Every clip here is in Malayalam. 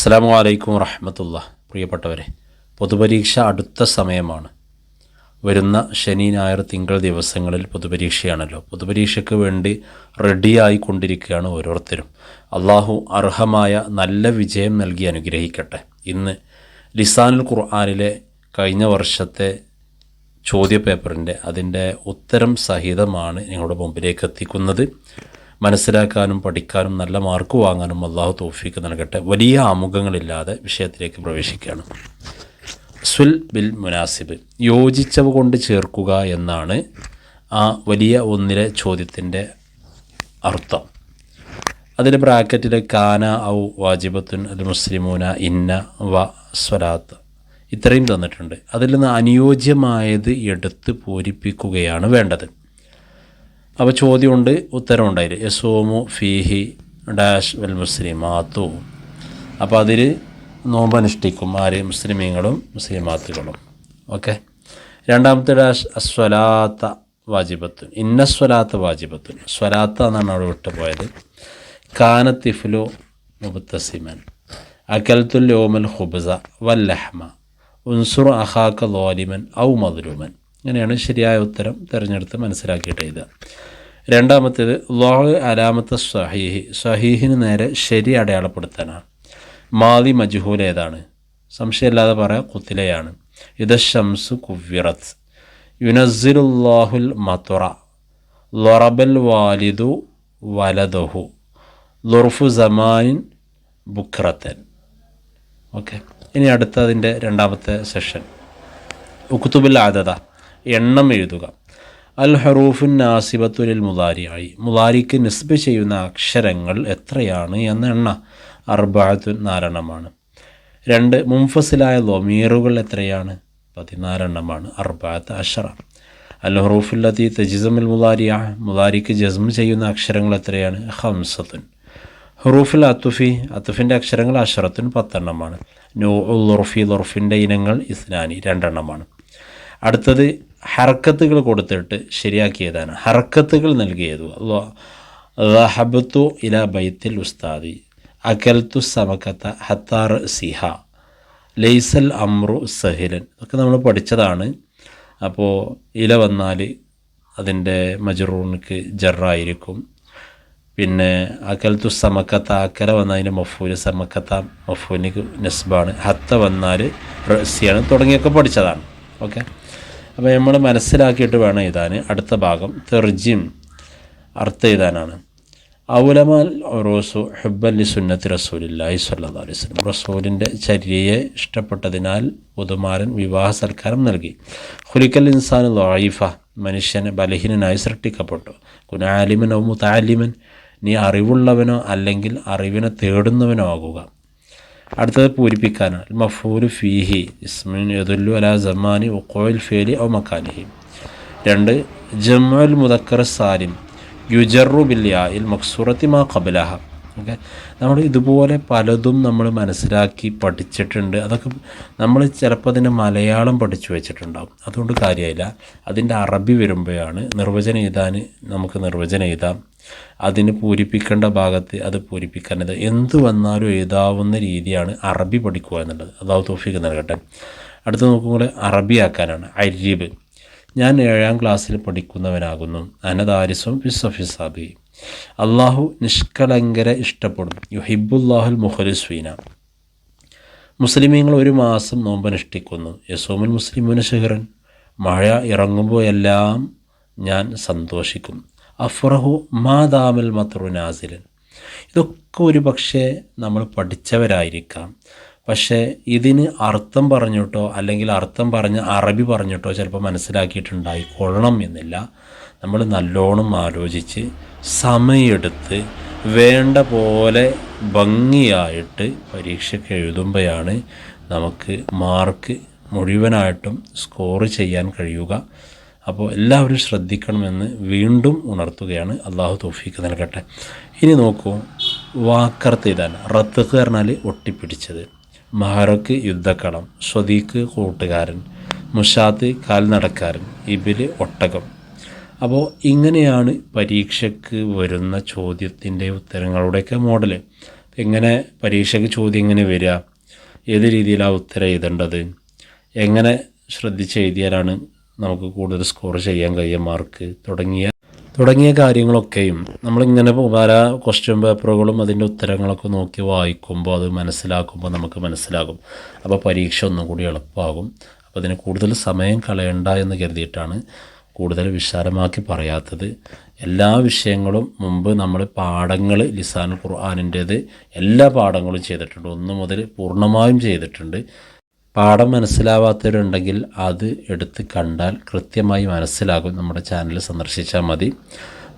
അസ്സലാമു അലൈക്കും വറഹ്മത്തുള്ളാഹി. പ്രിയപ്പെട്ടവരെ, പൊതുപരീക്ഷ അടുത്ത സമയമാണ്. വരുന്ന ശനി, ഞായർ, തിങ്കൾ ദിവസങ്ങളിൽ പൊതുപരീക്ഷയാണല്ലോ. പൊതുപരീക്ഷയ്ക്ക് വേണ്ടി റെഡിയായിക്കൊണ്ടിരിക്കുകയാണ് ഓരോരുത്തരും. അള്ളാഹു അർഹമായ നല്ല വിജയം നൽകി അനുഗ്രഹിക്കട്ടെ. ഇന്ന് ലിസാനുൽ ഖുർആനിലെ കഴിഞ്ഞ വർഷത്തെ ചോദ്യപേപ്പറിൻ്റെ അതിൻ്റെ ഉത്തരം സഹിതമാണ് നിങ്ങളുടെ മുമ്പിലേക്ക് എത്തിക്കുന്നത്. മനസ്സിലാക്കാനും പഠിക്കാനും നല്ല മാർക്ക് വാങ്ങാനും അള്ളാഹു തൗഫീക്ക് നൽകട്ടെ. വലിയ ആമുഖങ്ങളില്ലാതെ വിഷയത്തിലേക്ക് പ്രവേശിക്കുകയാണ്. സുൽ ബിൽ മുനാസിബ്, യോജിച്ചവ കൊണ്ട് ചേർക്കുക എന്നാണ് ആ വലിയ ഒന്നിലെ ചോദ്യത്തിൻ്റെ അർത്ഥം. അതിൻ്റെ ബ്രാക്കറ്റിൽ കാന ഔ വാജിബത്തുൻ അൽ മുസ്ലിമൂന ഇന്ന വ സ്വലാത്ത് ഇത്രയും തന്നിട്ടുണ്ട്. അതിൽ നിന്ന് അനുയോജ്യമായത് എടുത്ത് പൂരിപ്പിക്കുകയാണ് വേണ്ടത്. അപ്പോൾ ചോദ്യമുണ്ട്, ഉത്തരമുണ്ടായില്ല. യസൂമു ഫീഹി ഡാഷ് വൽ മുസ്ലിമാത്തു. അപ്പോൾ അതിൽ നോമ്പനുഷ്ഠിക്കും ആര്? മുസ്ലിമീങ്ങളും മുസ്ലിമാത്തുകളും. ഓക്കെ. രണ്ടാമത്തെ ഡാഷ് അസ്വലാത്ത വാജിബത്തുൻ ഇന്ന സ്വലാത്ത വാജിബത്തുൻ. സ്വലാത്ത എന്നാണ് അവിടെ വിട്ടുപോയത്. കാനത്തിഫ്ലു മുബത്തസിമൻ അക്കൽത്തുൽ യോമൽ ഖുബ്സ വല്ലഹ്മ ഉൻസുർ അഹാക്ക ളാലിമൻ ഔ മദ്ലൂമൻ. ഇങ്ങനെയാണ് ശരിയായ ഉത്തരം തിരഞ്ഞെടുത്ത് മനസ്സിലാക്കിയിട്ട് എഴുതുക. രണ്ടാമത്തേത് ളാഹ് അലാമത്ത് സഹീഹി, സഹീഹിന് നേരെ ശരി അടയാളപ്പെടുത്താനാണ്. മാലി മജ്ഹൂൽ ഏതാണ്? സംശയമില്ലാതെ പറയാം, കുത്തിലയാണ്. ഇത് ഷംസു കുവ്വിറത്ത്. യുനസ്സിലുല്ലാഹുൽ മത്തുറ ലൊറബൽ വാലിദു വലദഹു ലുർഫു സമാനിൻ ബുക്രത്തൻ. ഓക്കെ. ഇനി അടുത്തതിൻ്റെ രണ്ടാമത്തെ സെഷൻ ഉക്തുബുൽ അദദ, എണ്ണം എഴുതുക. അൽ ഹറൂഫുൻ നാസിബത്തുലിൽ മുലാരിയായി, മുലാരിക്ക് നിസ്ബ് ചെയ്യുന്ന അക്ഷരങ്ങൾ എത്രയാണ് എന്ന എണ്ണ. അർബഅത്തുൻ, 4 എണ്ണമാണ്. 2 മുൻഫസിലായ ലൊമീറുകൾ എത്രയാണ്? 14 എണ്ണമാണ്. അർബഅത്ത് അഷറ. അൽ ഹറൂഫുല്ലതി തജ്സമുൽ മുലാരിയ, മുലാരിക്ക് ജസ്മ് ചെയ്യുന്ന അക്ഷരങ്ങൾ എത്രയാണ്? ഖംസത്തുൻ. ഹുറൂഫുൽ അത്തുഫി, അത്തുഫിൻ്റെ അക്ഷരങ്ങൾ അഷറത്തുൻ, 10 എണ്ണമാണ്. നൂഉൽ ളുർഫി, ളുർഫിൻ്റെ ഇനങ്ങൾ ഇസ്നാനി, 2 എണ്ണമാണ്. അടുത്തത് ഹർക്കത്തുകൾ കൊടുത്തിട്ട് ശരിയാക്കിയതാണ്. ഹർക്കത്തുകൾ നൽകിയത് ലഹബത്തു ഇല ബൈത്തിൽ ഉസ്താദി അകൽത്തു സമക്കത്ത ഹത്താർ സിഹ ലൈസൽ അമ്രു സഹിലൻ. ഇതൊക്കെ നമ്മൾ പഠിച്ചതാണ്. അപ്പോൾ ഇല വന്നാൽ അതിൻ്റെ മജ്റൂർക്ക് ജറായിരിക്കും. പിന്നെ അകൽത്തു സമക്കത്ത, അക്കല വന്നതിൻ്റെ മഫൂല്, സമക്കത്ത മഫൂലിന് നസ്ബാണ്. ഹത്ത വന്നാൽ റസിയാണ്. തുടങ്ങിയൊക്കെ പഠിച്ചതാണ്. ഓക്കെ. അപ്പോൾ നമ്മൾ മനസ്സിലാക്കിയിട്ട് വേണം എഴുതാൻ. അടുത്ത ഭാഗം തെർജിം, അർത്ഥം എഴുതാനാണ്. ഔലമാൽ ഒറോസു ഹുബ്ബല്ലി സുന്നത്തി റസൂലില്ലാഹി സ്വല്ലല്ലാഹു അലൈഹി വസല്ലം, റസൂലിൻ്റെ ചര്യയെ ഇഷ്ടപ്പെട്ടതിനാൽ പുതുമാരൻ വിവാഹ സൽക്കാരം നൽകി. ഖുലിക്കൽ ഇൻസാൻ ളഈഫ, മനുഷ്യൻ ബലഹീനനായി സൃഷ്ടിക്കപ്പെട്ടു. കുന ആലിമൻ ഔ മുതഅല്ലിമൻ, നീ അറിവുള്ളവനോ അല്ലെങ്കിൽ അറിവിനെ തേടുന്നവനോ ആകുക. അടുത്തത് പൂരിപ്പിക്കാനാണ്. മഫൂല് ഫീഹി ഇസ്മിൻ യദുല്ലു അലാ സമാനി വഖൂഇൽ ഫിഅലി ഔ മക്കാനിഹി. 2 ജംഉൽ മുദക്കർ സാലിം യുജറു ബിൽ യാഇൽ മക്സൂറത്തി മാ ഖബലഹ. ഓക്കെ. നമ്മൾ ഇതുപോലെ പലതും നമ്മൾ മനസ്സിലാക്കി പഠിച്ചിട്ടുണ്ട്. അതൊക്കെ നമ്മൾ ചിലപ്പോൾ അതിൻ്റെ മലയാളം പഠിച്ചു വെച്ചിട്ടുണ്ടാകും. അതുകൊണ്ട് കാര്യമായില്ല. അതിൻ്റെ അറബി വരുമ്പോഴാണ് നിർവചനം എഴുതാൻ നമുക്ക് നിർവചനം എഴുതാം. അതിന് പൂരിപ്പിക്കേണ്ട ഭാഗത്ത് അത് പൂരിപ്പിക്കാനത് എന്ത് വന്നാലും എഴുതാവുന്ന രീതിയാണ് അറബി പഠിക്കുക എന്നുള്ളത്. അല്ലാഹു തൗഫീഖ് നൽകട്ടെ. അടുത്ത് നോക്കുമ്പോൾ അറബിയാക്കാനാണ്. അരിബ്, ഞാൻ 7ാം ക്ലാസ്സിൽ പഠിക്കുന്നവനാകുന്നു. അനദാരിസും ഫിസ്സഫിസാബി, അള്ളാഹു നിഷ്കളങ്കരെ ഇഷ്ടപ്പെടും. യുഹിബുല്ലാഹുൽ മുഖലിസ്വീന, മുസ്ലിമീങ്ങൾ 1 മാസം നോമ്പനുഷ്ഠിക്കുന്നു. യസൂമുൽ മുസ്ലിമുന ഷഹ്റൻ, മഴ ഇറങ്ങുമ്പോഴെല്ലാം ഞാൻ സന്തോഷിക്കും. അഫ്റഹു മാദാമൽ മത്റു നാസിലൻ. ഇതൊക്കെ ഒരു പക്ഷേ നമ്മൾ പഠിച്ചവരായിരിക്കാം. പക്ഷേ ഇതിന് അർത്ഥം പറഞ്ഞിട്ടോ അല്ലെങ്കിൽ അർത്ഥം പറഞ്ഞ് അറബി പറഞ്ഞിട്ടോ ചിലപ്പോൾ മനസ്സിലാക്കിയിട്ടുണ്ടായിക്കൊള്ളണം എന്നില്ല. നമ്മൾ നല്ലോണം ആലോചിച്ച് സമയമെടുത്ത് വേണ്ട പോലെ ഭംഗിയായിട്ട് പരീക്ഷയ്ക്ക് എഴുതുമ്പോഴാണ് നമുക്ക് മാർക്ക് മുഴുവനായിട്ടും സ്കോർ ചെയ്യാൻ കഴിയുക. അപ്പോൾ എല്ലാവരും ശ്രദ്ധിക്കണമെന്ന് വീണ്ടും ഉണർത്തുകയാണ്. അള്ളാഹു തൗഫീഖ് നൽകട്ടെ. ഇനി നോക്കൂ, വാക്കർത്ത് എഴുതാൻ. റത്ത് പറഞ്ഞാൽ ഒട്ടിപ്പിടിച്ചത്, മഹറക്ക് യുദ്ധക്കളം, സ്വദീഖ് കൂട്ടുകാരൻ, മുഷാത്ത് കാൽനടക്കാരൻ, ഇബില് ഒട്ടകം. അപ്പോൾ ഇങ്ങനെയാണ് പരീക്ഷയ്ക്ക് വരുന്ന ചോദ്യത്തിൻ്റെ ഉത്തരങ്ങളുടെയൊക്കെ മോഡൽ. എങ്ങനെ പരീക്ഷയ്ക്ക് ചോദ്യം എങ്ങനെ വരിക, ഏത് രീതിയിലാണ് ഉത്തരം എഴുതേണ്ടത്, എങ്ങനെ ശ്രദ്ധിച്ച് എഴുതിയാലാണ് നമുക്ക് കൂടുതൽ സ്കോർ ചെയ്യാൻ കഴിയുക, മാർക്ക് തുടങ്ങിയ കാര്യങ്ങളൊക്കെയും നമ്മളിങ്ങനെ പല ക്വസ്റ്റ്യൻ പേപ്പറുകളും അതിൻ്റെ ഉത്തരങ്ങളൊക്കെ നോക്കി വായിക്കുമ്പോൾ അത് മനസ്സിലാക്കുമ്പോൾ നമുക്ക് മനസ്സിലാകും. അപ്പോൾ പരീക്ഷ ഒന്നും കൂടി എളുപ്പമാകും. അപ്പോൾ അതിന് കൂടുതൽ സമയം കളയണ്ട എന്ന് കരുതിയിട്ടാണ് കൂടുതൽ വിശാലമാക്കി പറയാത്തത്. എല്ലാ വിഷയങ്ങളും മുമ്പ് നമ്മൾ പാഠങ്ങൾ ലിസാനുൽ ഖുർആനിൻ്റേത് എല്ലാ പാഠങ്ങളും ചെയ്തിട്ടുണ്ട്, 1 മുതൽ പൂർണ്ണമായും ചെയ്തിട്ടുണ്ട്. പാഠം മനസ്സിലാവാത്തവരുണ്ടെങ്കിൽ അത് എടുത്ത് കണ്ടാൽ കൃത്യമായി മനസ്സിലാകും. നമ്മുടെ ചാനൽ സന്ദർശിച്ചാൽ മതി.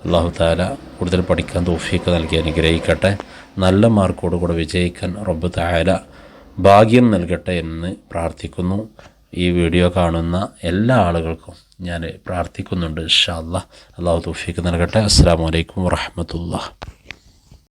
അല്ലാഹു തആല കൂടുതൽ പഠിക്കാൻ തൗഫീഖ് നൽകി അനുഗ്രഹിക്കട്ടെ. നല്ല മാർക്കോടുകൂടെ വിജയിക്കാൻ റബ്ബ് തആല ഭാഗ്യം നൽകട്ടെ എന്ന് പ്രാർത്ഥിക്കുന്നു. ഈ വീഡിയോ കാണുന്ന എല്ലാ ആളുകൾക്കും ഞാൻ പ്രാർത്ഥിക്കുന്നുണ്ട്. ഇൻഷാ അല്ലാഹ് അല്ലാഹു തൗഫീഖ് നൽകട്ടെ. അസ്സലാമു അലൈക്കും വറഹ്മത്തുള്ളാഹി.